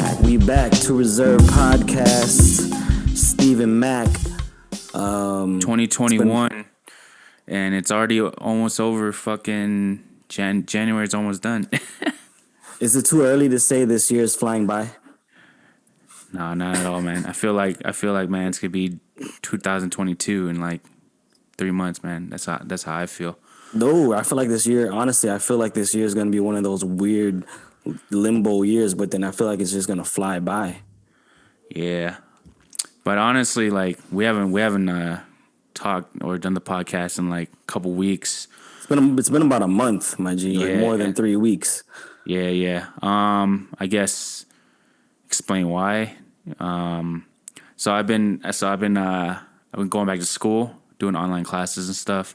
back to Reserve Podcasts. Stephen Mack. 2021, and it's already almost over. Fucking January's almost done. Is it too early to say this year is flying by? No, not at all, man. I feel like man, it's gonna be 2022 in like 3 months, man. That's how I feel. No, I feel like this year, honestly, I feel like this year is going to be one of those weird limbo years, but then I feel like it's just going to fly by. Yeah, but honestly, like we haven't talked or done the podcast in like a couple weeks. It's been about a month, my G, like more than 3 weeks. Yeah. I guess explain why. So I've been going back to school, doing online classes and stuff.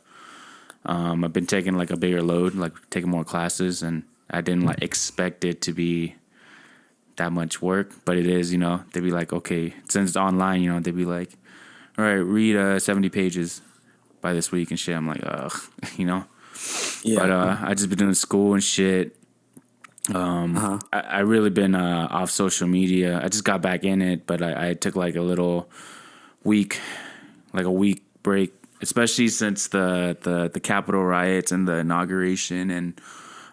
I've been taking like a bigger load, like taking more classes, and I didn't like expect it to be that much work, but it is. They'd be like, okay, since it's online, they'd be like, all right, read 70 pages by this week and shit. I'm like, ugh, Yeah. But I just been doing school and shit. I really been off social media. I just got back in it, but I took like a week break, especially since the Capitol riots and the inauguration and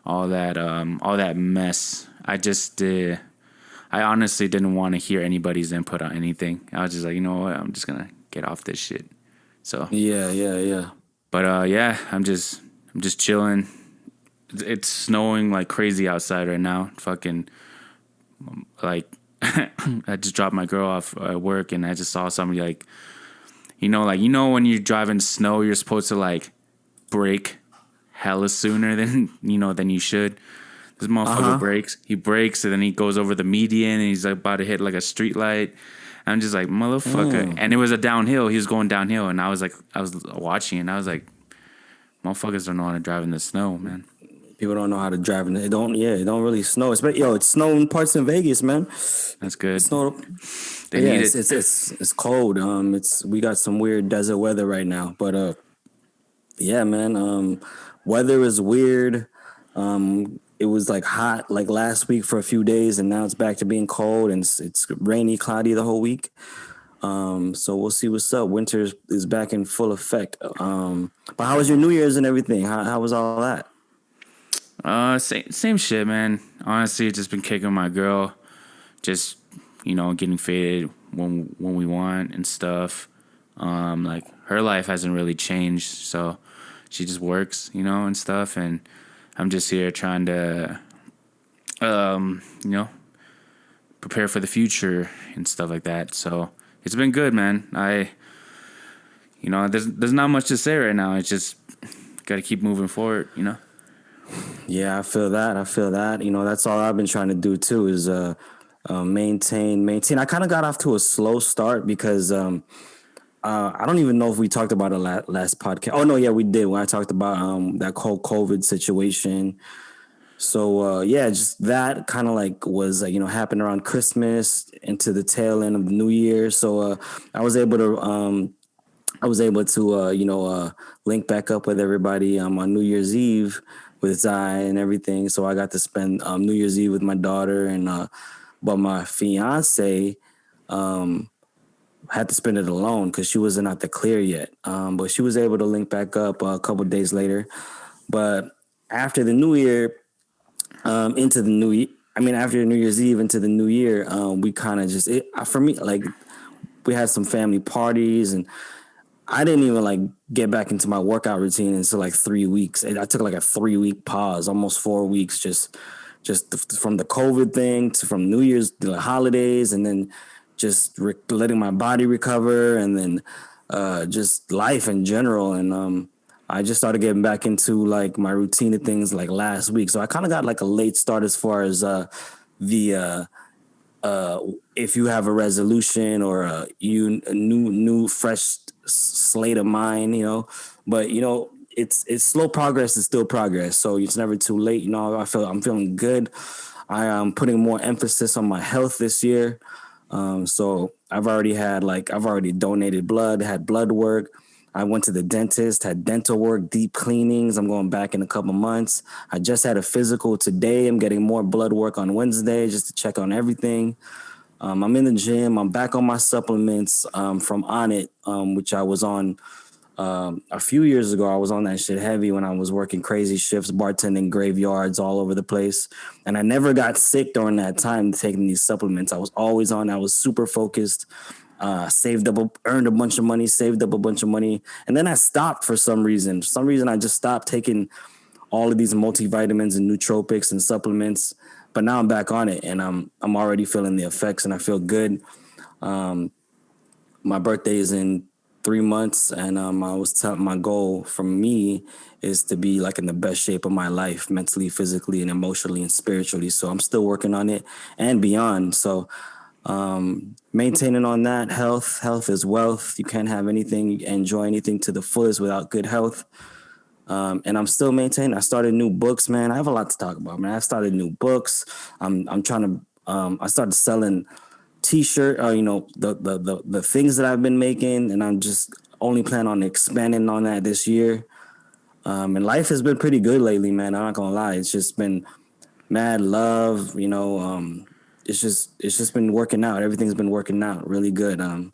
all that mess. I honestly didn't want to hear anybody's input on anything. I was just like, you know what, I'm just gonna get off this shit. So Yeah. But I'm just chilling. It's snowing like crazy outside right now. Fucking like I just dropped my girl off at work, and I just saw somebody like when you're driving snow, you're supposed to like brake hella sooner than you should. This motherfucker brakes. He brakes, and then he goes over the median, and he's like about to hit like a street light. I'm just like, motherfucker. And it was a downhill. He was going downhill, and I was watching, and I was like, motherfuckers don't know how to drive in the snow, man. People don't know how to drive, and it don't really snow. It's snowing parts in Vegas, man. That's good. It's cold. We got some weird desert weather right now, but yeah, man. Weather is weird. It was like hot like last week for a few days, and now it's back to being cold, and it's rainy, cloudy the whole week. So we'll see what's up. Winter is back in full effect. But how was your New Year's and everything? How was all that? Same shit, man. Honestly, just been kicking my girl, just getting faded when we want and stuff. Like her life hasn't really changed, so she just works, and stuff, and I'm just here trying to, prepare for the future and stuff like that. So it's been good, man. There's not much to say right now. It's just got to keep moving forward, Yeah, I feel that. That's all I've been trying to do too is maintain. I kind of got off to a slow start because I don't even know if we talked about it last podcast. Oh no, yeah, we did when I talked about that whole COVID situation. So just that kind of like was happened around Christmas into the tail end of the New Year. So I was able to link back up with everybody on New Year's Eve with Zai and everything. So I got to spend New Year's Eve with my daughter, and but my fiance had to spend it alone because she wasn't out the clear yet. But she was able to link back up a couple of days later. But after the New Year, after New Year's Eve into the New Year, we kind of just for me, like we had some family parties, and I didn't even like get back into my workout routine until like 3 weeks. I took like a 3-week pause, almost 4 weeks, just from the COVID thing from New Year's to the holidays, and then just letting my body recover, and then just life in general. And I just started getting back into like my routine of things like last week. So I kind of got like a late start as far as if you have a resolution or a new fresh slate of mind, but it's slow progress is still progress. So it's never too late. I'm feeling good. I am putting more emphasis on my health this year. So I've already donated blood, had blood work. I went to the dentist, had dental work, deep cleanings. I'm going back in a couple months. I just had a physical today. I'm getting more blood work on Wednesday just to check on everything. I'm in the gym. I'm back on my supplements from On It, which I was on a few years ago. I was on that shit heavy when I was working crazy shifts, bartending graveyards all over the place. And I never got sick during that time taking these supplements. I was always on. I was super focused. Saved up, earned a bunch of money, saved up a bunch of money, and then I stopped for some reason. For some reason, I just stopped taking all of these multivitamins and nootropics and supplements. But now I'm back on it, and I'm already feeling the effects, and I feel good. My birthday is in 3 months, and I was telling my goal from me is to be like in the best shape of my life, mentally, physically, and emotionally and spiritually. So I'm still working on it and beyond. So maintaining on that. Health is wealth. You can't have anything, enjoy anything to the fullest without good health. And I'm still maintaining. I started new books, man. I have a lot to talk about, man. I started new books. I'm trying to I started selling t-shirt, the things that I've been making, and I'm just only plan on expanding on that this year. And life has been pretty good lately, man. I'm not gonna lie. It's just been mad love, it's just been working out. Everything's been working out really good. And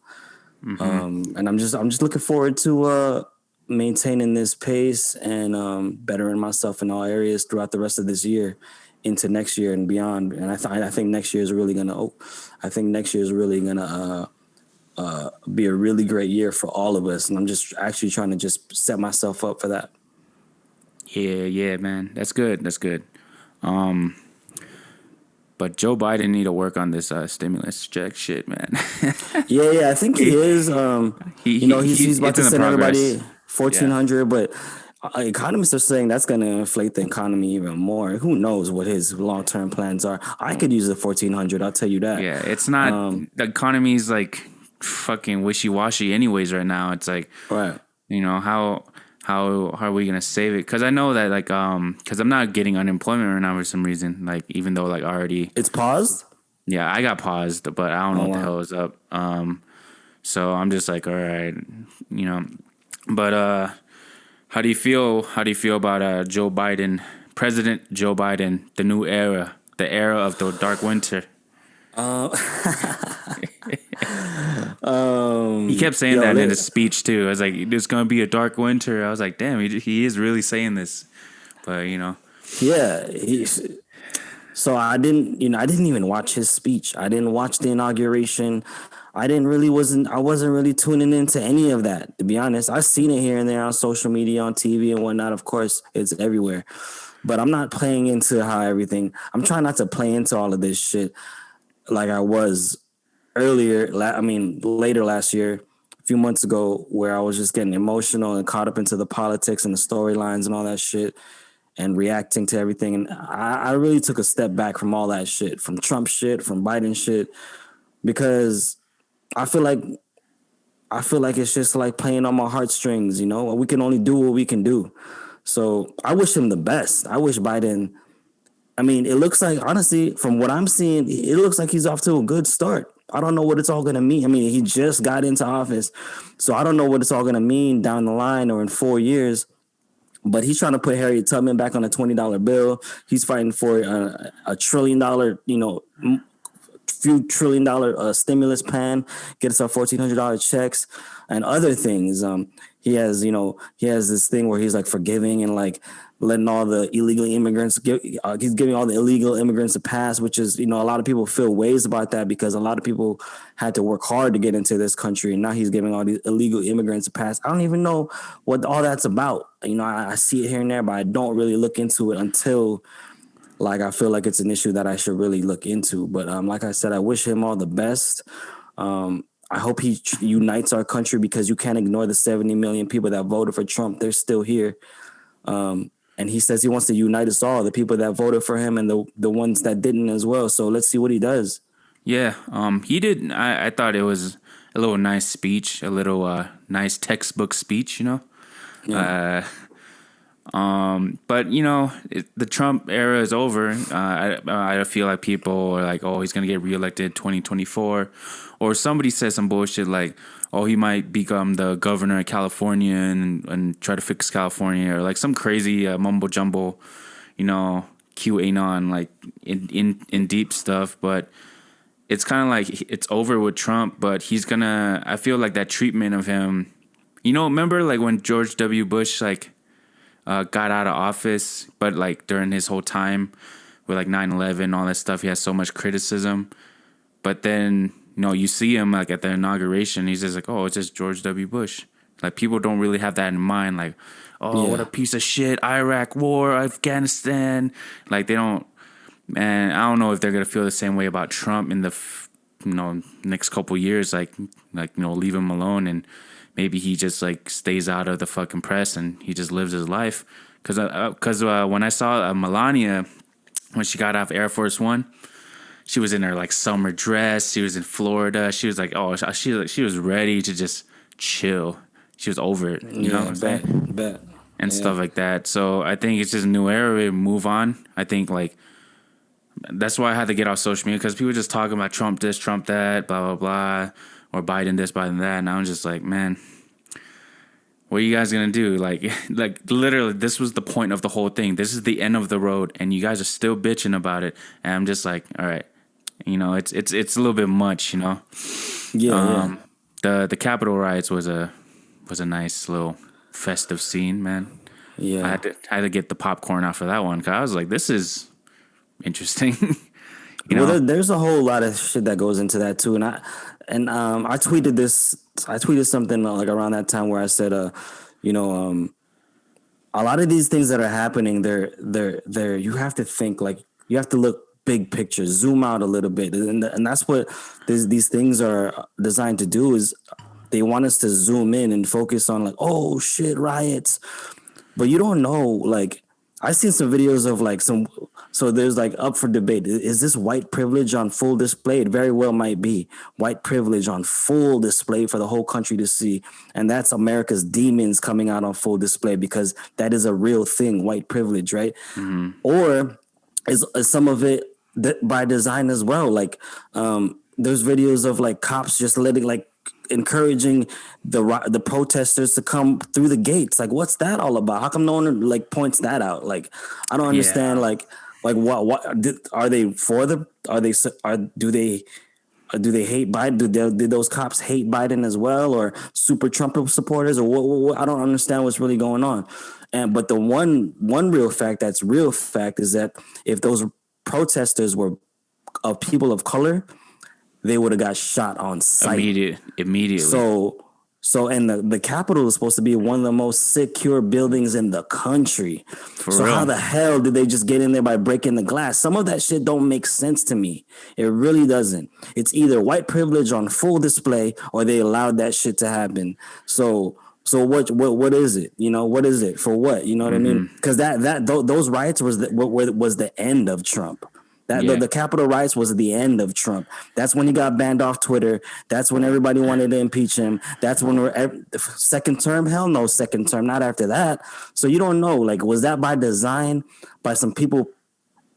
I'm just looking forward to maintaining this pace and bettering myself in all areas throughout the rest of this year into next year and beyond. And I think next year is really gonna be a really great year for all of us. And I'm just actually trying to just set myself up for that. Yeah, man. That's good. That's good. But Joe Biden need to work on this stimulus check shit, man. Yeah, I think he is. He's about it's to in the send progress. everybody 1,400, but economists are saying that's going to inflate the economy even more. Who knows what his long term plans are? I could use the 1,400. I'll tell you that. Yeah, it's not the economy's like fucking wishy washy anyways right now. It's like Right. how are we gonna save it? Because I know that like because I'm not getting unemployment right now for some reason. Like even though like already It's paused. yeah I got paused, but I don't know what the Wow. hell is up. So I'm just like all right, you know. But how do you feel? How do you feel about Joe Biden, President Joe Biden, the new era, the era of the dark winter? He kept saying that in his speech too. I was like, "There's gonna be a dark winter." I was like, "Damn, he is really saying this." But Yeah. So I didn't even watch his speech. I didn't watch the inauguration. I wasn't really tuning into any of that, to be honest. I've seen it here and there on social media, on TV and whatnot. Of course, it's everywhere. But I'm not playing into I'm trying not to play into all of this shit like I was later last year, a few months ago, where I was just getting emotional and caught up into the politics and the storylines and all that shit and reacting to everything. And I really took a step back from all that shit, from Trump shit, from Biden shit, because I feel like it's just like playing on my heartstrings. We can only do what we can do. So I wish him the best. I wish Biden. I mean, it looks like, honestly, from what I'm seeing, it looks like he's off to a good start. I don't know what it's all going to mean. I mean, he just got into office, so I don't know what it's all going to mean down the line or in 4 years. But he's trying to put Harriet Tubman back on a $20 bill. He's fighting for a $1 trillion, few $1 trillion stimulus plan, get us our $1,400 checks and other things. He has this thing where he's like forgiving and like letting all the illegal immigrants he's giving all the illegal immigrants a pass, which is, a lot of people feel ways about that because a lot of people had to work hard to get into this country. And now he's giving all these illegal immigrants a pass. I don't even know what all that's about. I see it here and there, but I don't really look into it until like I feel like it's an issue that I should really look into. But like I said, I wish him all the best. I hope he unites our country because you can't ignore the 70 million people that voted for Trump. They're still here. And he says he wants to unite us all, the people that voted for him and the ones that didn't as well. So let's see what he does. yeah, he did. I thought it was a little nice speech, a little nice textbook speech. Yeah. But the Trump era is over. I feel like people are like, oh, he's gonna get reelected 2024, or somebody says some bullshit like, oh, he might become the governor of California and try to fix California, or like some crazy mumbo jumbo, QAnon like in deep stuff. But it's kind of like it's over with Trump. But I feel like that treatment of him. Remember like when George W. Bush like got out of office, but like during his whole time with like 9/11, all that stuff, he has so much criticism. But then, you see him like at the inauguration, he's just like, oh, it's just George W. Bush. Like people don't really have that in mind. Like, oh, what a piece of shit, Iraq war, Afghanistan. Like they don't, man, I don't know if they're going to feel the same way about Trump in the, next couple years, like, leave him alone and maybe he just like stays out of the fucking press and he just lives his life. Because when I saw Melania when she got off Air Force One, she was in her like summer dress. She was in Florida. She was like, oh, she was ready to just chill. She was over it. You know what I'm saying? Bet. And stuff like that. So I think it's just a new era. We move on. I think like that's why I had to get off social media because people just talking about Trump this, Trump that, blah blah blah. Or Biden this, Biden that, and I'm just like, man, what are you guys gonna do? Like literally, this was the point of the whole thing. This is the end of the road, and you guys are still bitching about it. And I'm just like, all right, it's a little bit much, Yeah. The Capitol riots was a nice little festive scene, man. Yeah. I had to get the popcorn out for that one because I was like, this is interesting. Well, there's a whole lot of shit that goes into that too, and I tweeted this. I tweeted something like around that time where I said, a lot of these things that are happening, they're you have to think like you have to look big picture, zoom out a little bit, and that's what these things are designed to do. Is they want us to zoom in and focus on like, oh shit, riots, but you don't know like. I've seen some videos of like so there's like up for debate. Is this white privilege on full display? It very well might be white privilege on full display for the whole country to see. And that's America's demons coming out on full display because that is a real thing, white privilege, right? Mm-hmm. Or is some of it by design as well? Like there's videos of like cops just encouraging the protesters to come through the gates. Like, what's that all about? How come no one like points that out? Like, I don't understand. Yeah. Like what are they for the? Do they hate Biden? Did those cops hate Biden as well, or super Trump supporters, or what? I don't understand what's really going on. But the one real fact that's real fact is that if those protesters were of people of color, they would have got shot on sight. Immediately. So and the Capitol is supposed to be one of the most secure buildings in the country. So real. How the hell did they just get in there by breaking the glass? Some of that shit don't make sense to me. It really doesn't. It's either white privilege on full display or they allowed that shit to happen. So what is it? What is it for what? You know what I mean? Because those riots was the end of Trump. The Capitol riots was the end of Trump. That's when he got banned off Twitter. That's when everybody wanted to impeach him. That's when second term. Hell no, second term. Not after that. So you don't know. Like, was that by design? By some people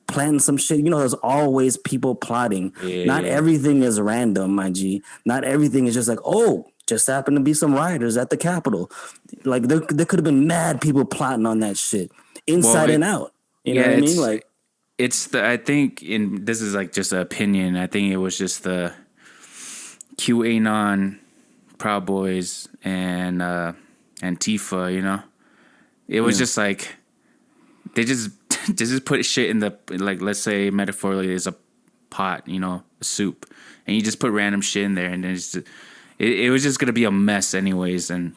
planning some shit? There's always people plotting. Yeah. Not everything is random, my G. Not everything is just like, oh, just happened to be some rioters at the Capitol. Like there could have been mad people plotting on that shit inside and out. You know what I mean? Like. I think this is like just an opinion. I think it was just the QAnon Proud Boys and Antifa, It was just like they just put shit in the, like, let's say metaphorically is a pot, a soup, and you just put random shit in there, and then it was just gonna be a mess anyways. And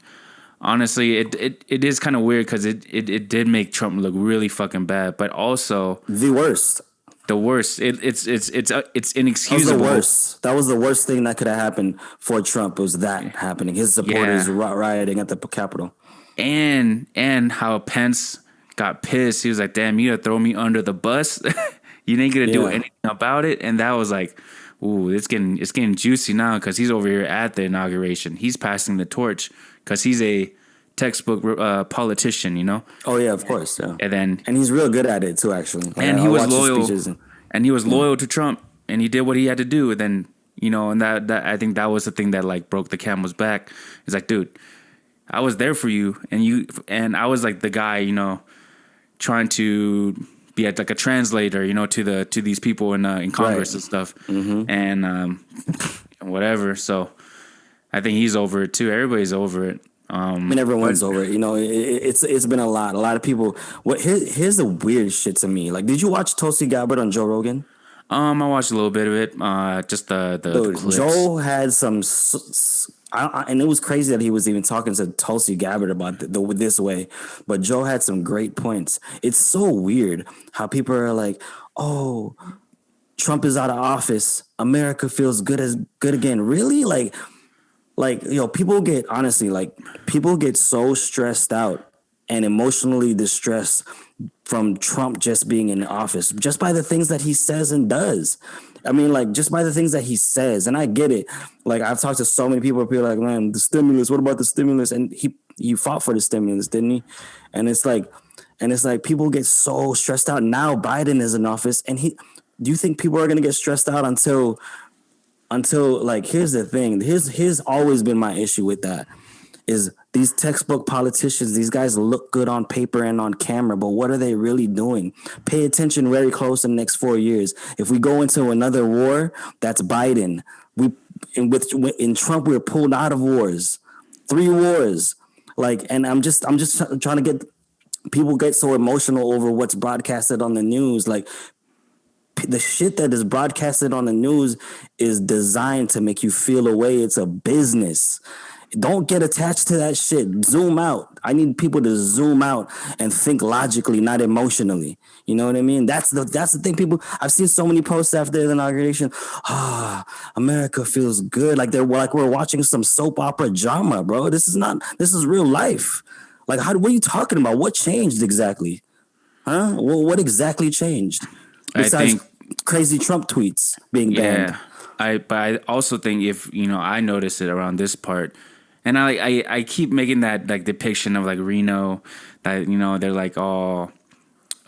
honestly, it is kind of weird because it did make Trump look really fucking bad, but also the worst. It's inexcusable. That was the worst thing that could have happened for Trump. Was that happening? His supporters rioting at the Capitol, and how Pence got pissed. He was like, "Damn, you gonna throw me under the bus? You ain't gonna do anything about it." And that was like, ooh, it's getting juicy now because he's over here at the inauguration. He's passing the torch because he's a textbook politician, you know. Oh yeah, of course. Yeah. And And he's real good at it too. Actually, like, he I was watch his loyal, speeches. and he was loyal to Trump, and he did what he had to do. And then, you know, and that I think that was the thing that like broke the camel's back. It's like, dude, I was there for you, and I was like the guy, you know, trying to be like a translator, you know, to these people in Congress and stuff, and whatever. So I think he's over it too. Everybody's over it. I mean, everyone's over it. You know, it's been a lot. A lot of people. Here's the weird shit to me. Like, did you watch Tulsi Gabbard on Joe Rogan? I watched a little bit of it, just the Dude, clips. Joe had some, and it was crazy that he was even talking to Tulsi Gabbard about this way. But Joe had some great points. It's so weird how people are like, "Oh, Trump is out of office. America feels good again." Really, you know, people get so stressed out and emotionally distressed from Trump just being in office, just by the things that he says and does. I mean, like, just by the things that he says. And I get it. Like, I've talked to so many people are like, man, the stimulus, what about the stimulus? And he fought for the stimulus, didn't he? And it's like people get so stressed out. Now Biden is in office, and do you think people are going to get stressed out until like, here's the thing. Here's always been my issue with that is these textbook politicians. These guys look good on paper and on camera, but what are they really doing? Pay attention very close in the next 4 years. If we go into another war, that's Biden. In Trump, we were pulled out of wars, 3 wars. Like, and I'm just trying to get people get so emotional over what's broadcasted on the news. Like, the shit that is broadcasted on the news is designed to make you feel a way. It's a business. Don't get attached to that shit. Zoom out. I need people to zoom out and think logically, not emotionally. You know what I mean? That's the thing. People, I've seen so many posts after the inauguration. America feels good. Like we're watching some soap opera drama, bro. This is real life. Like, what are you talking about? What changed exactly? Huh? What exactly changed? Besides crazy Trump tweets being banned. Yeah, but I also think if, you know, I notice it around this part, and I keep making that like depiction of like Reno, that, you know, they're like all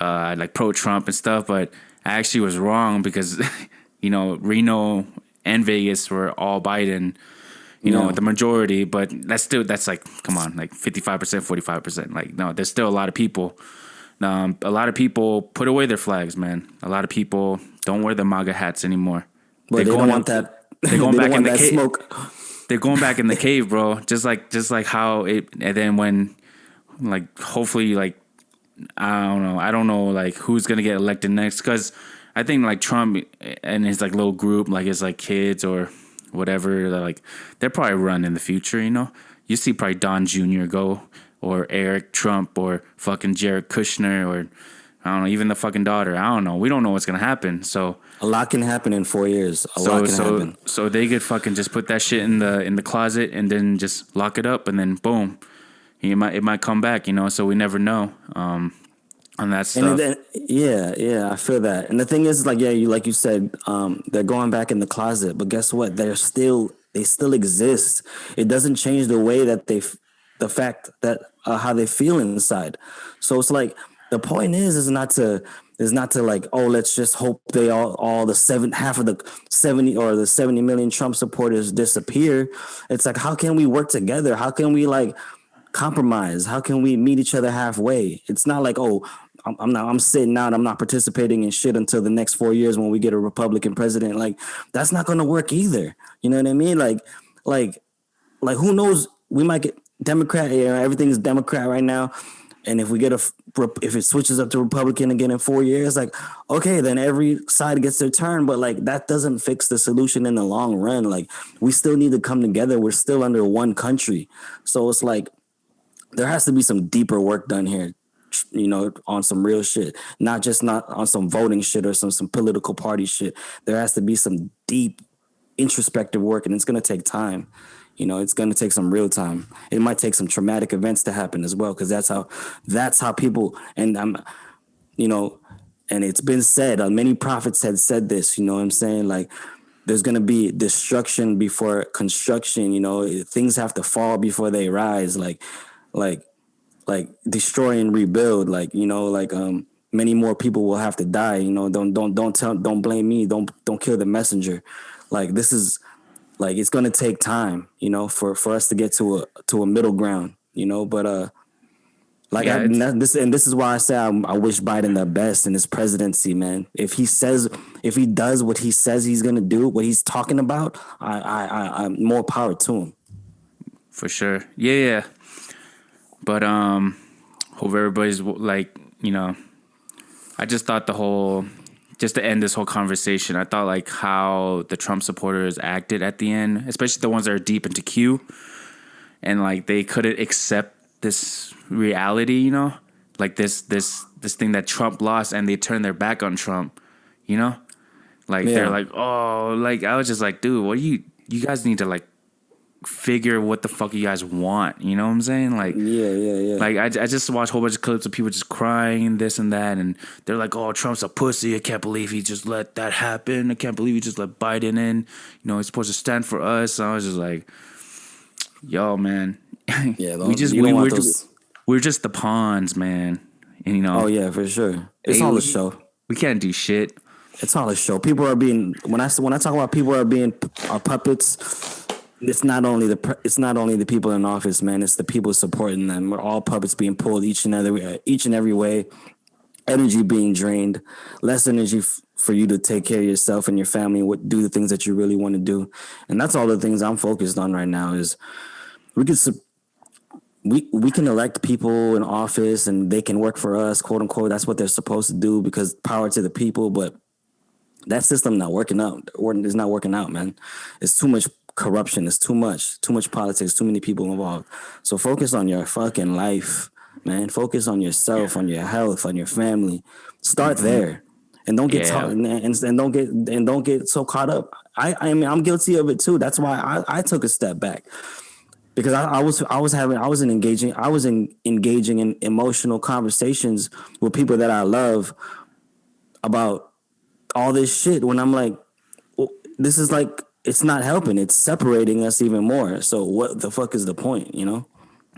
like pro Trump and stuff, but I actually was wrong because you know, Reno and Vegas were all Biden, you know, the majority, but that's like, come on, like 55%, 45%. Like, no, there's still a lot of people. A lot of people put away their flags, man. A lot of people don't wear the MAGA hats anymore. But they don't want that. They're going back in the cave. Smoke. They're going back in the cave, bro. Just like how it. And then when, like, hopefully, like, I don't know, like, who's gonna get elected next? Because I think like Trump and his like little group, like his like kids or whatever, they're probably run in the future. You know, you see probably Don Jr. go, or Eric Trump, or fucking Jared Kushner, or I don't know, even the fucking daughter. I don't know. We don't know what's gonna happen. So a lot can happen in 4 years. A lot can happen. So they could fucking just put that shit in the closet and then just lock it up, and then boom, it might come back. You know, so we never know. On that stuff. Yeah, I feel that. And the thing is, like, like you said, they're going back in the closet. But guess what? They still exist. It doesn't change the way that the fact that how they feel inside. So it's like, the point is not to like, oh, let's just hope they all half of the 70 or the 70 million Trump supporters disappear. It's like, how can we work together? How can we like compromise? How can we meet each other halfway? It's not like, oh, I'm sitting out, I'm not participating in shit until the next 4 years when we get a Republican president. Like, that's not going to work either. You know what I mean? Like who knows? We might get Democrat. Yeah, everything's Democrat right now. And if it switches up to Republican again in 4 years, like, okay, then every side gets their turn. But like, that doesn't fix the solution in the long run. Like, we still need to come together. We're still under one country. So it's like, there has to be some deeper work done here, you know, on some real shit, not on some voting shit or some political party shit. There has to be some deep introspective work, and it's going to take time. You know, it's going to take some real time. It might take some traumatic events to happen as well, because that's how people, and you know, and it's been said, many prophets had said this, you know what I'm saying? Like, there's going to be destruction before construction, you know, things have to fall before they rise. Like, like destroy and rebuild. Like, you know, like many more people will have to die. You know, don't blame me. Don't kill the messenger. Like, this is like, it's gonna take time, you know, for us to get to a middle ground, you know. But like Yeah, it's this is why I say I wish Biden the best in his presidency, man. If he does what he says he's gonna do, what he's talking about, I'm more power to him. for sure. Yeah, yeah. But hope everybody's like, you know, I just thought just to end this whole conversation, I thought like how the Trump supporters acted at the end, especially the ones that are deep into Q, and like they couldn't accept this reality, you know, like this thing that Trump lost, and they turned their back on Trump, you know, like they're Yeah, like, oh, like I was just like, dude, what you guys need to like figure what the fuck you guys want, you know what I'm saying? Like, yeah. like I just watched a whole bunch of clips of people just crying and this and that, and they're like, "Oh, Trump's a pussy. I can't believe he just let that happen. I can't believe he just let Biden in. You know, he's supposed to stand for us." And I was just like, "Yo, man, Yeah. we're just the pawns, man. And you Oh know, yeah, for sure. It's hey, all a show. we can't do shit. It's all a show. People are being when I talk about people are being puppets. It's not only the people in office, man. It's the people supporting them. We're all puppets being pulled each and every way. Energy being drained, less energy for you to take care of yourself and your family. Do the things that you really want to do, and that's all the things I'm focused on right now. Is we can we can elect people in office and they can work for us, quote unquote. That's what they're supposed to do because power to the people. But that system not working out, or it's not working out, man. It's too much corruption. It's too much politics, too many people involved. So focus on your fucking life, man. Focus on yourself, on your health, on your family. Start there, and don't get Yeah, and don't get so caught up. I mean, I'm guilty of it too. That's why I took a step back because I was engaging in emotional conversations with people that I love about all this shit when I'm like, well, this is like, it's not helping. It's separating us even more. So what the fuck is the point, you know?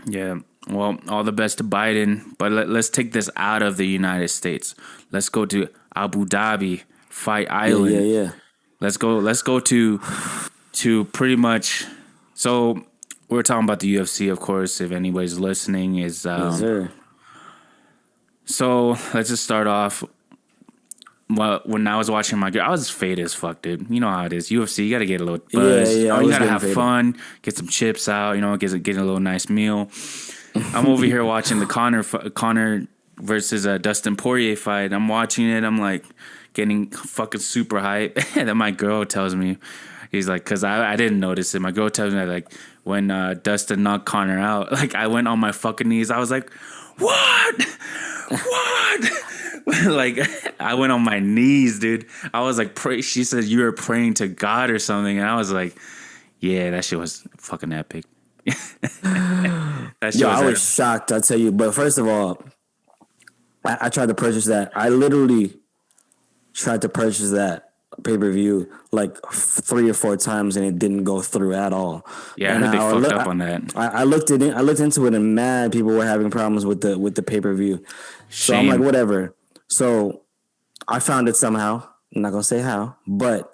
yeah. Well, all the best to Biden, but let's take this out of the United States. Let's go to Abu Dhabi, Fight Island. Yeah. Let's go to pretty much. So we're talking about the UFC, of course. If anybody's listening, is Yes, sir. so let's just start off. Well, when I was watching my girl, I was faded as fuck, dude. You know how it is. UFC, you got to get a little buzz. Yeah, You know, I you was got to getting have faded. fun, get some chips out. You know, get a little nice meal. I'm over here watching the Conor versus Dustin Poirier fight. I'm watching it. I'm like getting fucking super hype. And then my girl tells me, he's like, because I didn't notice it. My girl tells me that, like, when Dustin knocked Conor out, like, I went on my fucking knees. I was like, what? What? Like, I went on my knees, dude. I was like, pray. She said you were praying to God or something. And I was like, yeah, that shit was fucking epic. That shit Yo, was I was epic. shocked, I tell you. But first of all, I tried to purchase that. I literally tried to purchase that pay-per-view like 3 or 4 times and it didn't go through at all. Yeah, I And heard they fucked up on that. I looked into it and mad people were having problems with the pay-per-view. So I'm like, Shame. whatever. So I found it somehow. I'm not gonna say how, but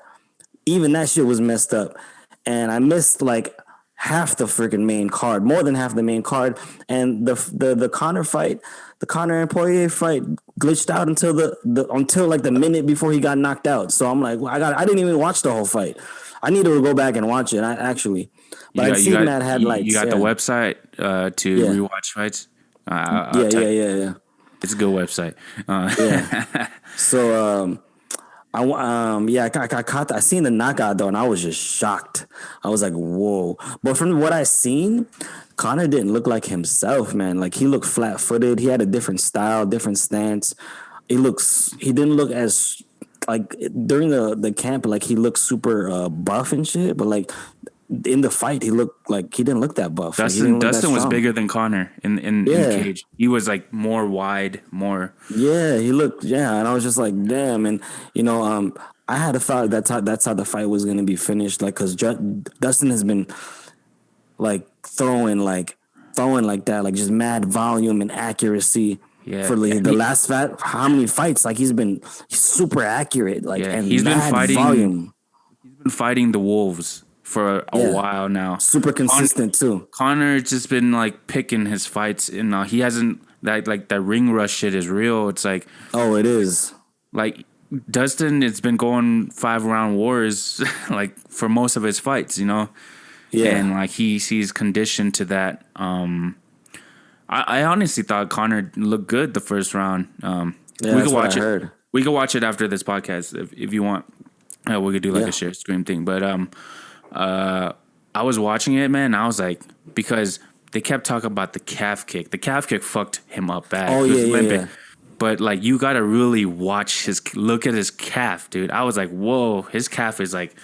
even that shit was messed up. And I missed like half the freaking main card, more than half the main card. And the Conor fight, the Conor and Poirier fight glitched out until like the minute before he got knocked out. So I'm like, I didn't even watch the whole fight. I need to go back and watch it. But I'd seen that highlights. You got the website to Yeah. rewatch fights. I'll Yeah, tell you. yeah. It's a good website. Yeah. So I seen the knockout though, and I was just shocked. I was like, whoa. But from what I seen, Conor didn't look like himself, man. Like he looked flat footed. He had a different style, different stance. He didn't look as like during the camp, like he looked super buff and shit. But like in the fight, he looked like he didn't look that buff. Like, he didn't look that Dustin was strong. bigger than Conor in Yeah. the cage. He was like more wide, more. Yeah, he looked. Yeah, and I was just like, damn. And I had a thought that's how the fight was gonna be finished. Like, cause Dustin has been like throwing like throwing like that, like just mad volume and accuracy. Yeah, For yeah, the last how many fights? Like he's super accurate, like yeah. and mad volume. He's been fighting the wolves for a Yeah, while now. super Con- consistent too. Connor's just been like picking his fights, and he hasn't that ring rush shit is real. It's Oh, it is. like Dustin. It's been going 5 round wars like for most of his fights, Yeah, and like he's conditioned to that. I honestly thought Conor looked good the first round. yeah, We that's could what I watch it. heard. We could watch it after this podcast if you want. We could do like Yeah. a share stream thing. But I was watching it, man. And I was like, because they kept talking about the calf kick. The calf kick fucked him up bad. Oh He was yeah, yeah, limping. yeah. But like, you gotta really look at his calf, dude. I was like, whoa, his calf is like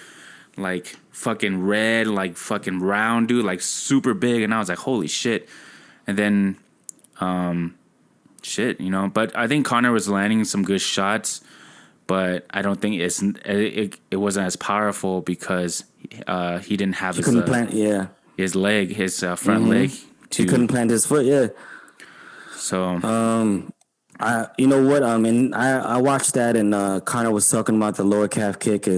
fucking red, like fucking round, dude, like super big. And I was like, holy shit. And then, But I think Conor was landing some good shots, but I don't think it wasn't as powerful because he didn't have He couldn't plant. Yeah, his leg, his front leg. he couldn't plant his foot. Yeah. So You know what? And I watched that, and Connor was talking about the lower calf kick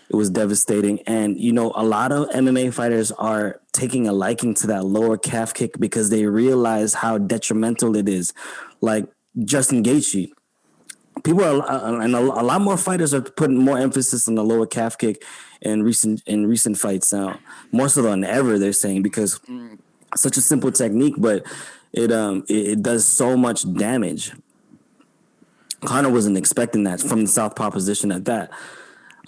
it was devastating, and a lot of MMA fighters are taking a liking to that lower calf kick because they realize how detrimental it is. Like Justin Gaethje, people are, and a lot more fighters are putting more emphasis on the lower calf kick in recent fights now, more so than ever. They're saying because such a simple technique, but it does so much damage. Conor wasn't expecting that from the southpaw position at that.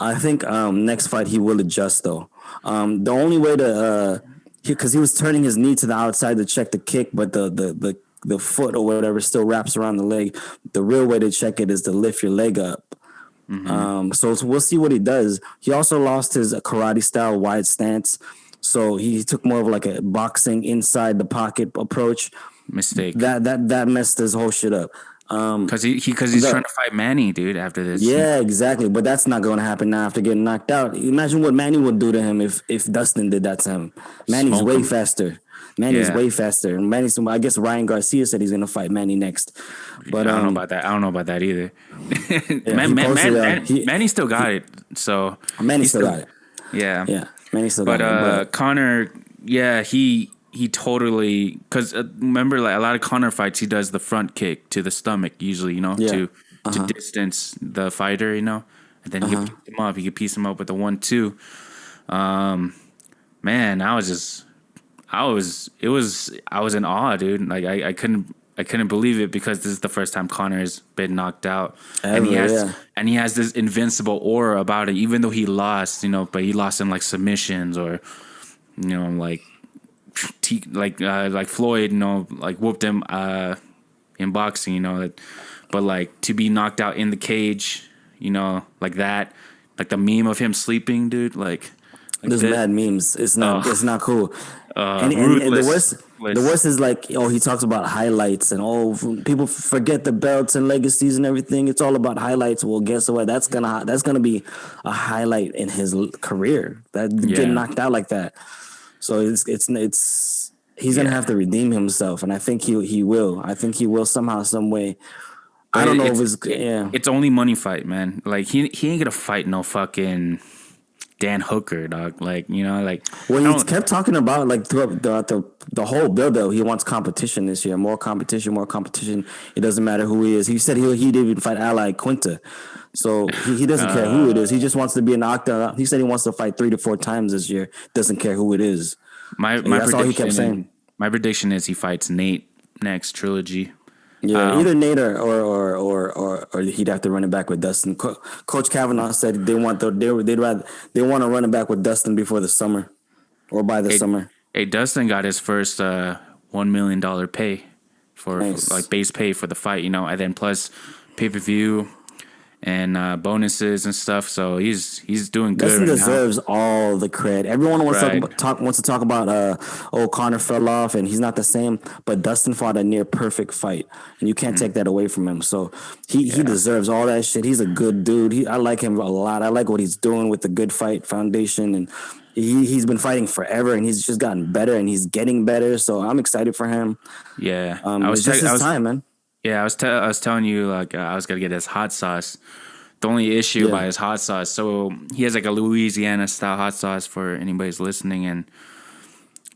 I think next fight he will adjust though. The only way to because he was turning his knee to the outside to check the kick, but the foot or whatever still wraps around the leg. The real way to check it is to lift your leg up. So we'll see what he does. He also lost his karate style wide stance. So he took more of like a boxing inside the pocket approach. mistake. That messed his whole shit up. Because he's trying to fight Manny, dude. After this, Yeah, exactly. But that's not going to happen now after getting knocked out. Imagine what Manny would do to him if Dustin did that to him. Manny's Smoke way him. faster. Manny's Yeah. way faster. And I guess Ryan Garcia said he's going to fight Manny next. But I don't know about that. I don't know about that either. he Manny still got it. So Manny he still got it. Yeah. Yeah, Manny still got it. But Conor, yeah, he totally, because remember, like a lot of Conor fights, he does the front kick to the stomach usually, Yeah. to distance the fighter, and then he could piece him up. He could piece him up with the 1-2. Man, I was in awe, dude. Like I couldn't believe it because this is the first time Conor's been knocked out, and he has this invincible aura about it. Even though he lost, but he lost in like submissions or, like Floyd, like whooped him in boxing, but like to be knocked out in the cage, like that, like the meme of him sleeping, dude, like there's this. mad memes. It's not cool. And Ruthless. the worst is like, he talks about highlights and people forget the belts and legacies and everything. It's all about highlights. Well, guess what? That's gonna be a highlight in his career. Getting knocked out like that. So it's he's gonna have to redeem himself, and I think he will. I think he will somehow, some way. I don't know if it's only money fight, man. Like he ain't gonna fight no fucking Dan Hooker, dog. Like Well, he kept talking about like throughout the whole build up. He wants competition this year, more competition. It doesn't matter who he is. He said he'd even fight Ally Quinta. So he doesn't care who it is. He just wants to be an octagon. He said he wants to fight 3 to 4 times this year. Doesn't care who it is. That's all he kept saying. My prediction is he fights Nate next trilogy. Yeah, either Nate or he'd have to run it back with Dustin. Coach Kavanaugh said they want to run it back with Dustin before the summer or by the summer. Hey, Dustin got his first $1 million pay for like base pay for the fight, and then plus pay-per-view. and bonuses and stuff. So he's doing good Dustin right now. deserves all the credit. Everyone wants Right. wants to talk about Conor fell off and he's not the same, but Dustin fought a near perfect fight, and you can't take that away from him. So he Yeah. deserves all that shit. He's a good dude. I like him a lot. I like what he's doing with the Good Fight Foundation, and he's been fighting forever, and he's just gotten better, and he's getting better. So I'm excited for him. Yeah. It's just his time, man. Yeah, I was telling you like I was gonna get his hot sauce. The only issue Yeah. by his hot sauce, so he has like a Louisiana style hot sauce for anybody's listening, and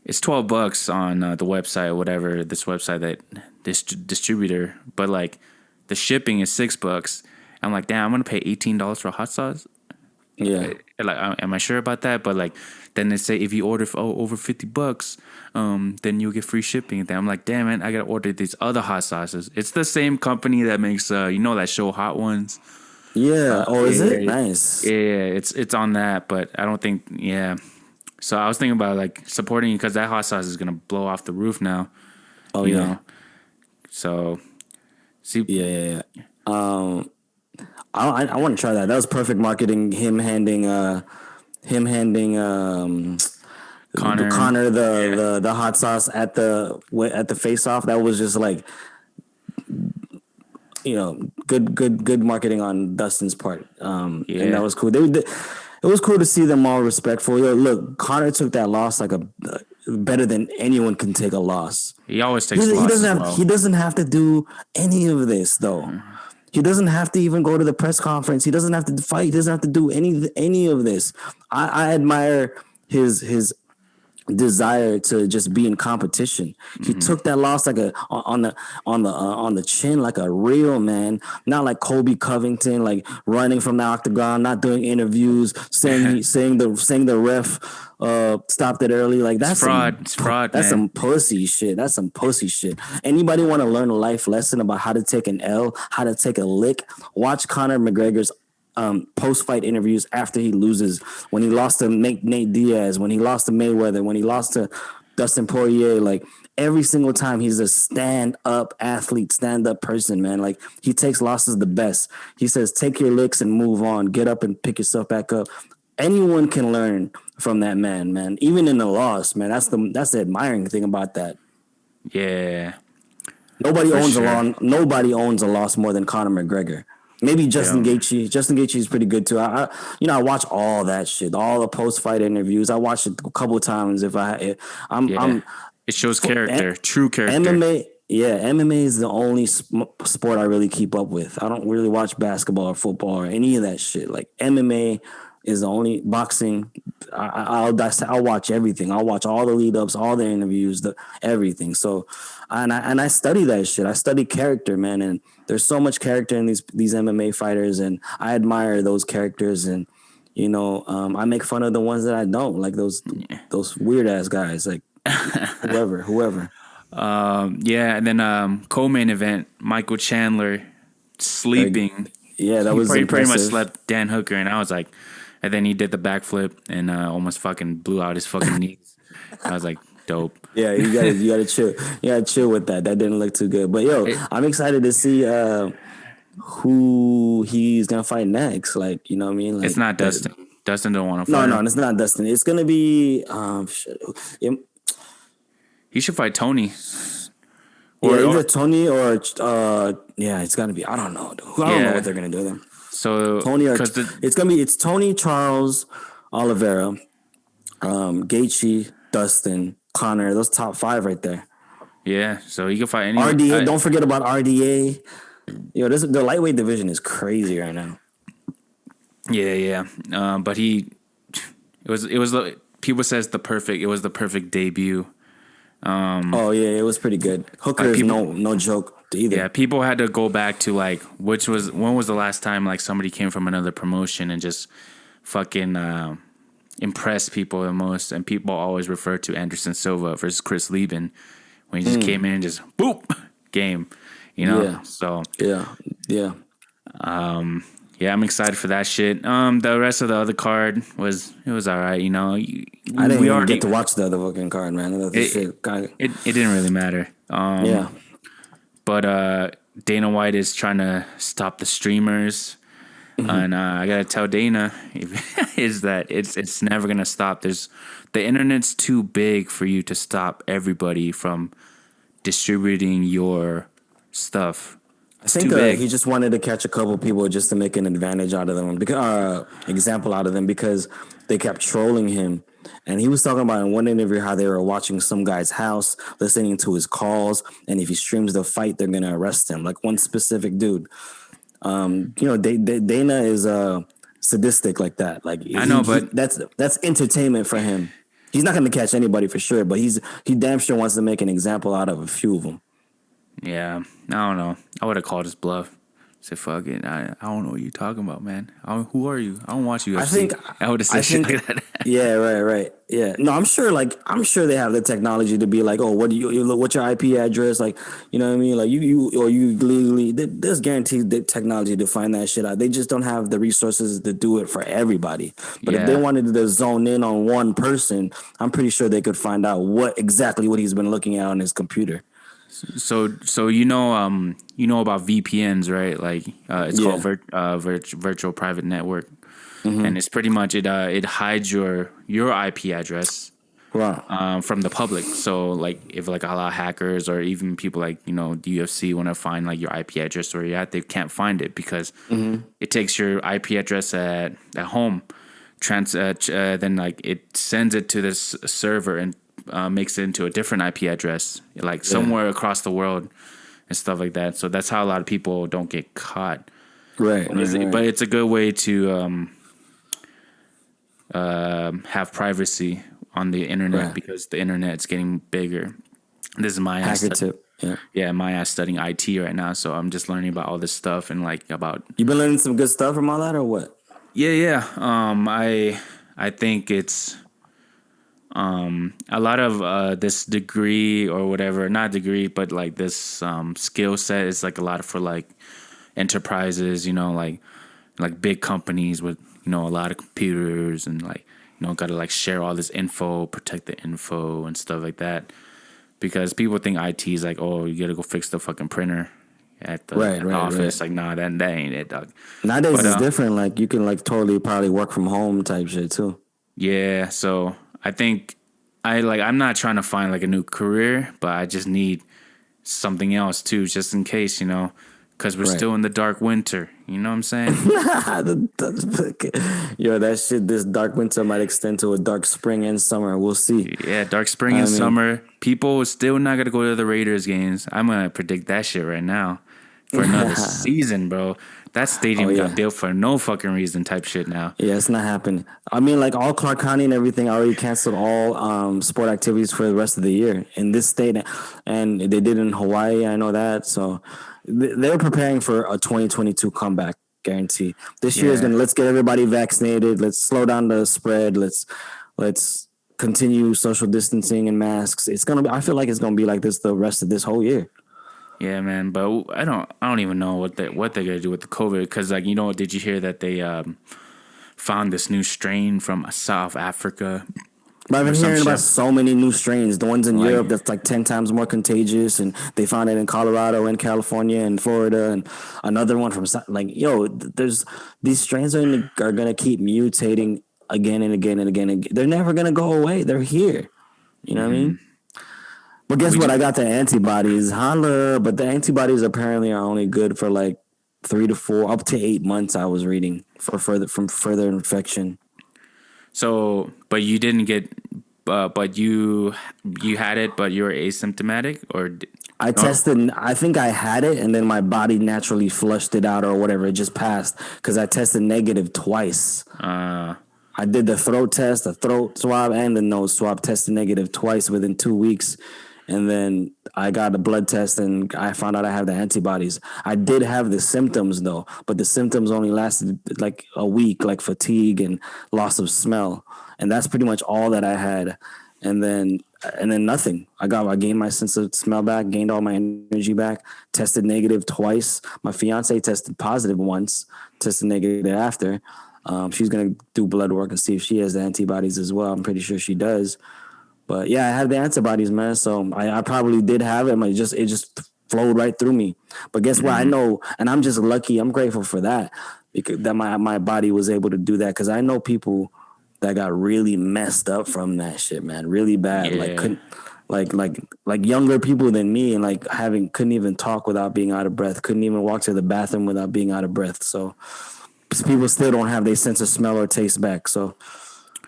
it's $12 on the website, whatever this website that this distributor, but like the shipping is $6. I'm like, damn, I'm gonna pay $18 for a hot sauce. Yeah. Like, am I sure about that? But like, then they say if you order for over $50, then you'll get free shipping. Then I'm like, damn it, I gotta order these other hot sauces. It's the same company that makes that show Hot Ones. Yeah. Is it? Yeah, Nice. yeah, it's on that, but I don't think So I was thinking about like supporting because that hot sauce is gonna blow off the roof now. Oh, you yeah. know. So see, Yeah. I want to try that. That was perfect marketing. Him handing Conor, the hot sauce at the face off. That was just like, good marketing on Dustin's part. And that was cool. It was cool to see them all respectful. Yo, look, Conor took that loss like better than anyone can take a loss. he always takes losses. He doesn't have to do any of this though. He doesn't have to even go to the press conference. He doesn't have to fight. He doesn't have to do any of this. I admire his desire to just be in competition. He took that loss like on the chin, like a real man, not like Colby Covington, like running from the octagon, not doing interviews, saying the ref stopped it early. Like that's fraud. It's fraud. That's man. some pussy shit. That's some pussy shit. Anybody want to learn a life lesson about how to take an L, how to take a lick? Watch Conor McGregor's post-fight interviews after he loses, when he lost to Nate Diaz, when he lost to Mayweather, when he lost to Dustin Poirier. Like every single time, he's a stand-up athlete, stand-up person, man. Like he takes losses the best. He says, take your licks and move on. Get up and pick yourself back up. Anyone can learn from that man. Even in the loss, man. That's the admiring thing about that. Yeah. Nobody owns a loss more than Conor McGregor. Maybe Justin Gaethje. Justin Gaethje is pretty good too. I watch all that shit, all the post-fight interviews. I watch it a couple of times. It shows character, true character. MMA is the only sport I really keep up with. I don't really watch basketball or football or any of that shit. Like MMA is the only boxing. I'll watch everything. I'll watch all the lead ups, all the interviews, everything. So, and I study that shit. I study character, man. And there's so much character in these MMA fighters, and I admire those characters. And I make fun of the ones that I don't like. Those weird ass guys, like whoever. And then co-main event, Michael Chandler sleeping. That was pretty much slept Dan Hooker, and I was like, and then he did the backflip and almost fucking blew out his fucking knees. I was like, dope. Yeah, you gotta chill. You gotta chill with that. That didn't look too good. But I'm excited to see who he's gonna fight next. Like, you know what I mean? Like, it's not Dustin. Dustin don't want to fight. No, it's not Dustin. It's gonna be he should fight Tony. Either Tony or it's gonna be. I don't know. I don't know what they're gonna do then. So Tony it's Tony, Charles, Oliveira, Gaethje, Dustin, Conor. Those top 5 right there. Yeah, so he can fight anyone. RDA. Don't forget about RDA. The lightweight division is crazy right now. Yeah. But it was people says it was the perfect debut. It was pretty good. Hooker is no joke either. Yeah, people had to go back to like when was the last time like somebody came from another promotion and just fucking impressed people the most, and people always refer to Anderson Silva versus Chris Lieben when he just came in and just boop game, So yeah. I'm excited for that shit. The rest of the other card was all right, I didn't even get to watch the other fucking card, man. It didn't really matter. But Dana White is trying to stop the streamers. And I gotta tell Dana is that it's never gonna stop. The internet's too big for you to stop everybody from distributing your stuff. I It's too think big. he just wanted to catch a couple people just to make an advantage out of them, because example out of them, because they kept trolling him. And he was talking about in one interview how they were watching some guy's house, listening to his calls, and if he streams the fight, they're gonna arrest him. Like one specific dude. Dana is sadistic like that. Like I know, but that's entertainment for him. He's not gonna catch anybody for sure, but he damn sure wants to make an example out of a few of them. yeah, I don't know. I would have called his bluff. Said, fuck it. I don't know what you're talking about, man. Who are you? I don't watch UFC. I would have said shit like that. Yeah, right. Yeah. No, I'm sure they have the technology to be like, oh, what's your IP address? Like, you know what I mean? Like you legally, there's guaranteed the technology to find that shit out. They just don't have the resources to do it for everybody. But if they wanted to zone in on one person, I'm pretty sure they could find out what he's been looking at on his computer. So you know about VPNs, right? Like it's called virtual private network, and it's pretty much it hides your IP address from the public. So like if like a lot of hackers or even people like the UFC want to find like your IP address where you're at, they can't find it because it takes your IP address at home, then like it sends it to this server and makes it into a different IP address, like somewhere across the world and stuff like that. So that's how a lot of people don't get caught. Right. But it's a good way to have privacy on the internet because the internet's getting bigger. This is my ass. My ass studying IT right now, so I'm just learning about all this stuff and like about. You been learning some good stuff from all that, or what? Yeah. I think it's. A lot of this degree or whatever, not degree, but like this skill set is like a lot for like enterprises, like big companies with, a lot of computers and like, got to like share all this info, protect the info and stuff like that. Because people think IT is like, oh, you got to go fix the fucking printer at the office. Like, nah, that ain't it, dog. Nowadays it's different. Like you can like totally probably work from home type shit too. Yeah. So I think I'm not trying to find like a new career, but I just need something else too, just in case, because we're still in the dark winter. You know what I'm saying? Yo, that shit, this dark winter might extend to a dark spring and summer. We'll see. Yeah, dark spring and summer. People are still not going to go to the Raiders games. I'm going to predict that shit right now for another season, bro. That stadium got built for no fucking reason type shit now. Yeah, it's not happening. I mean, like all Clark County and everything already canceled all sport activities for the rest of the year in this state. And they did in Hawaii, I know that. So they're preparing for a 2022 comeback, guarantee. This year is going to, let's get everybody vaccinated. Let's slow down the spread. Let's continue social distancing and masks. I feel like it's going to be like this the rest of this whole year. Yeah, man, but I don't even know what they're gonna do with the COVID because, like, did you hear that they found this new strain from South Africa? I've been hearing about so many new strains. The ones in Europe that's like 10 times more contagious, and they found it in Colorado and California and Florida, and another one from there's these strains are gonna keep mutating again and again and again. They're never gonna go away. They're here. You know what I mean? But guess what? I got the antibodies. Holla. But the antibodies apparently are only good for like 3 to 4, up to 8 months. I was reading from further infection. So, but you didn't get, but you had it, but you were asymptomatic, or I tested. I think I had it, and then my body naturally flushed it out or whatever. It just passed because I tested negative twice. I did the throat test, the throat swab, and the nose swab. Tested negative twice within 2 weeks. And then I got a blood test and I found out I have the antibodies. I did have the symptoms though, but the symptoms only lasted like a week, like fatigue and loss of smell. And that's pretty much all that I had. And then nothing. I gained my sense of smell back, gained all my energy back, tested negative twice. My fiance tested positive once, tested negative after. She's going to do blood work and see if she has the antibodies as well. I'm pretty sure she does. But yeah, I have the antibodies, man. So I probably did have it. It just flowed right through me. But guess what? I know, and I'm just lucky. I'm grateful for that, because that my body was able to do that. Because I know people that got really messed up from that shit, man, really bad. Like Yeah. couldn't, like younger people than me, and like couldn't even talk without being out of breath. Couldn't even walk to the bathroom without being out of breath. So people still don't have their sense of smell or taste back. So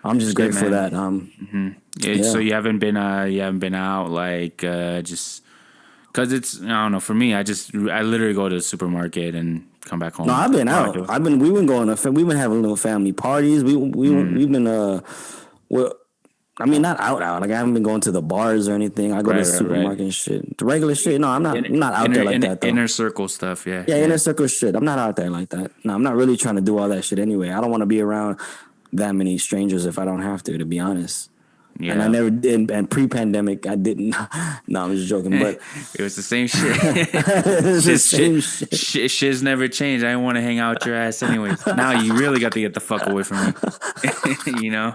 I'm just Shit, grateful for man. that. Yeah, so Yeah. you haven't been out like just because it's I don't know. For me, I literally go to the supermarket and come back No, home. I've been That's all I out. do. We've been going to, we've been having little family parties. We've been, well, I mean, not out. Like I haven't been going to the bars or anything. I go to the Right. supermarket and shit. The regular shit. No, In, I'm not out there like that though. inner circle stuff. Yeah, Yeah, yeah, inner circle shit. I'm not out there like that. No, I'm not really trying to do all that shit anyway. I don't want to be around that many strangers if I don't have to be honest. And I yeah. never did. And pre-pandemic, I didn't. No, I'm just joking. But It was the same shit. it's the same shit. Shit's never changed. I didn't want to hang out with your ass anyways. Now you really got to get the fuck away from me. You know?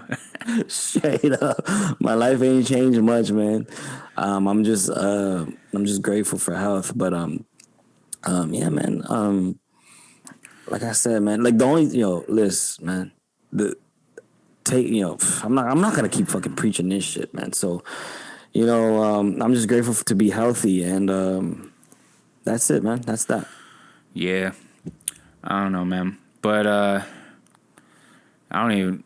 Straight up, my life ain't changed much, man. I'm just grateful for health, but yeah, man. Like I said, man. Like the only listen, man. The take I'm not gonna keep fucking preaching this shit, man. So I'm just grateful to be healthy, and that's it, man. That's that. Yeah. I don't know, man. But I don't even.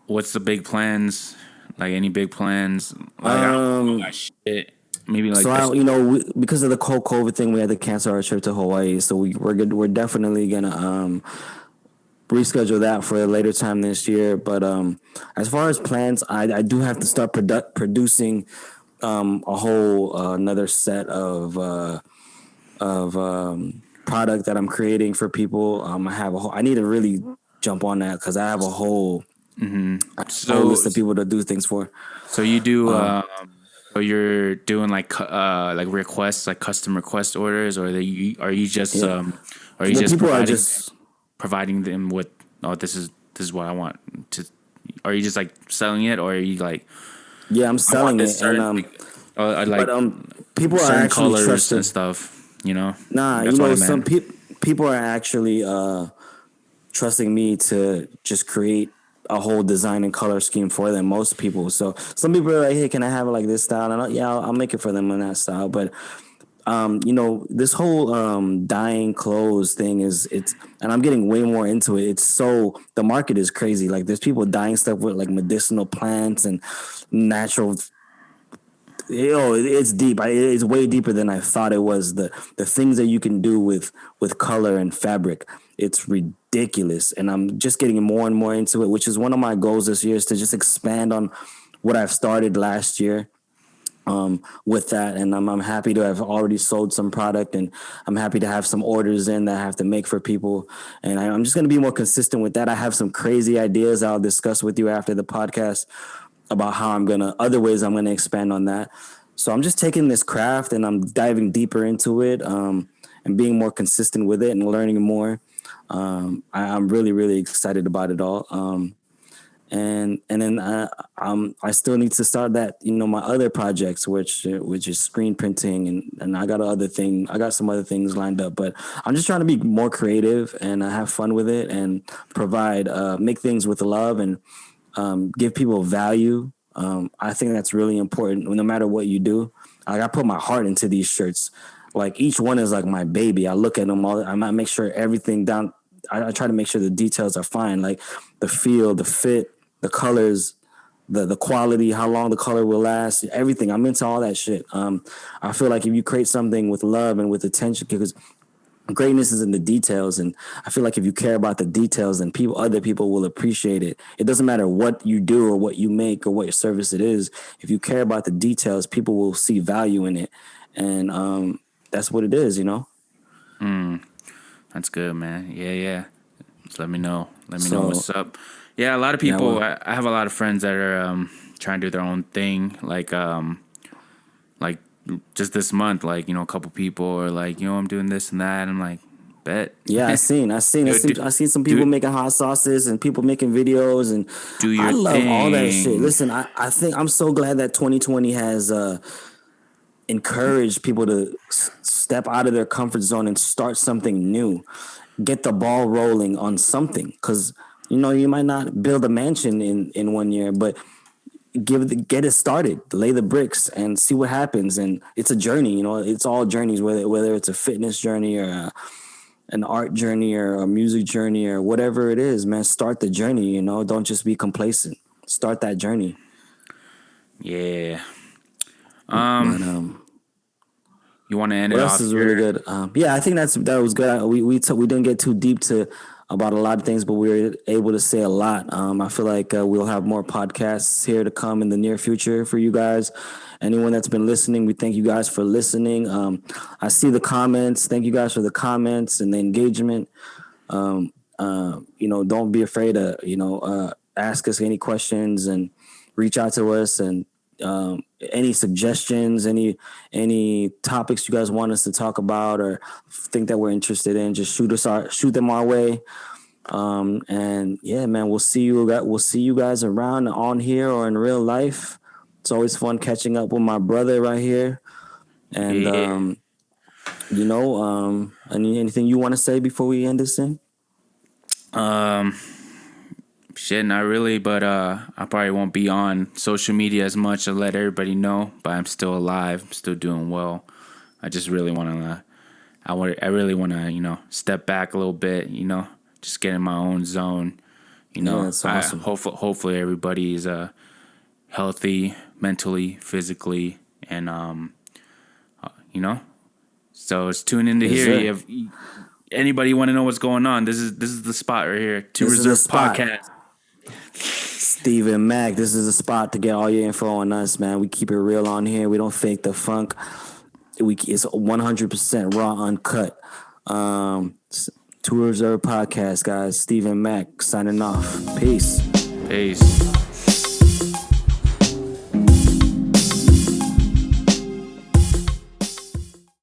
What's the big plans? Like any big plans? Like I don't know about shit. Maybe like So this. because of the whole COVID thing, we had to cancel our trip to Hawaii. So we're good. We're definitely gonna reschedule that for a later time this year. But as far as plans, I do have to start producing a whole another set of product that I'm creating for people. I need to really jump on that because I have a whole list of people to do things for. So you do. So you're doing like requests, like custom request orders, or are you just Yeah. are you Well, just people are providing just providing them with this is what I want to. Are you just like selling it, or are you like I'm I want selling this it, and certain like people are certain actually colors trusting. and stuff? You know, Nah, that's what I some meant. people are actually trusting me to just create a whole design and color scheme for them. Most people. So some people are like, "Hey, can I have it like this style?" And I'll make it for them in that style. But this whole dyeing clothes thing and I'm getting way more into it. The market is crazy. Like there's people dyeing stuff with like medicinal plants and natural. It's deep. It's way deeper than I thought it was. The things that you can do with color and fabric, it's ridiculous. And I'm just getting more and more into it, which is one of my goals this year, is to just expand on what I've started last year with that. And I'm happy to have already sold some product, and I'm happy to have some orders in that I have to make for people. And I'm just going to be more consistent with that. I have some crazy ideas I'll discuss with you after the podcast about how other ways I'm going to expand on that. So I'm just taking this craft and I'm diving deeper into it, and being more consistent with it and learning more. I'm really, really excited about it all. And then I still need to start that, my other projects, which is screen printing, and I got some other things lined up, but I'm just trying to be more creative and have fun with it and provide, make things with love and give people value. I think that's really important. No matter what you do, I put my heart into these shirts. Like each one is like my baby. I look at them all. I might make sure everything down. I try to make sure the details are fine, like the feel, the fit, the colors, the quality, how long the color will last, everything. I'm into all that shit. I feel like if you create something with love and with attention, because greatness is in the details, and I feel like if you care about the details, then other people will appreciate it. It doesn't matter what you do or what you make or what your service it is. If you care about the details, people will see value in it, and that's what it is, That's good, man. Yeah. Just let me know. Let me know So what's up. Yeah, a lot of yeah, people. well, I have a lot of friends that are trying to do their own thing. Like just this month, like a couple people are like, I'm doing this and that. And I'm like, bet. yeah, I seen some people making hot sauces and people making videos, and Do I your love all that shit. thing. Listen, I think I'm so glad that 2020 has encourage people to step out of their comfort zone and start something new, get the ball rolling on something. Because you might not build a mansion in 1 year, but get it started, lay the bricks, and see what happens. And it's a journey. It's all journeys. Whether it's a fitness journey or an art journey or a music journey or whatever it is, man. Start the journey. Don't just be complacent. Start that journey. Yeah. But You want to end what it else off is here? really good? Yeah, I think that was good. We didn't get too deep about a lot of things, but we were able to say a lot. I feel like we'll have more podcasts here to come in the near future for you guys. Anyone that's been listening, we thank you guys for listening. I see the comments. Thank you guys for the comments and the engagement. Don't be afraid to ask us any questions and reach out to us, and any suggestions, any topics you guys want us to talk about or think that we're interested in, just shoot them our way. And yeah, man, we'll see you guys around on here or in real life. It's always fun catching up with my brother right here. And anything you want to say before we end this thing? Shit, not really, but I probably won't be on social media as much to let everybody know, but I'm still alive. I'm still doing well. I just really want to I really want to, step back a little bit, just get in my own zone. Yeah, that's awesome. Hopefully everybody is healthy mentally, physically, and so it's tune into here. If anybody want to know what's going on, this is the spot right here. Two Reserve Podcast. Stephen Mack, this is a spot to get all your info on us, man. We keep it real on here. We don't fake the funk. It's 100% raw, uncut. Two Reserve Podcast, guys. Stephen Mack signing off. Peace.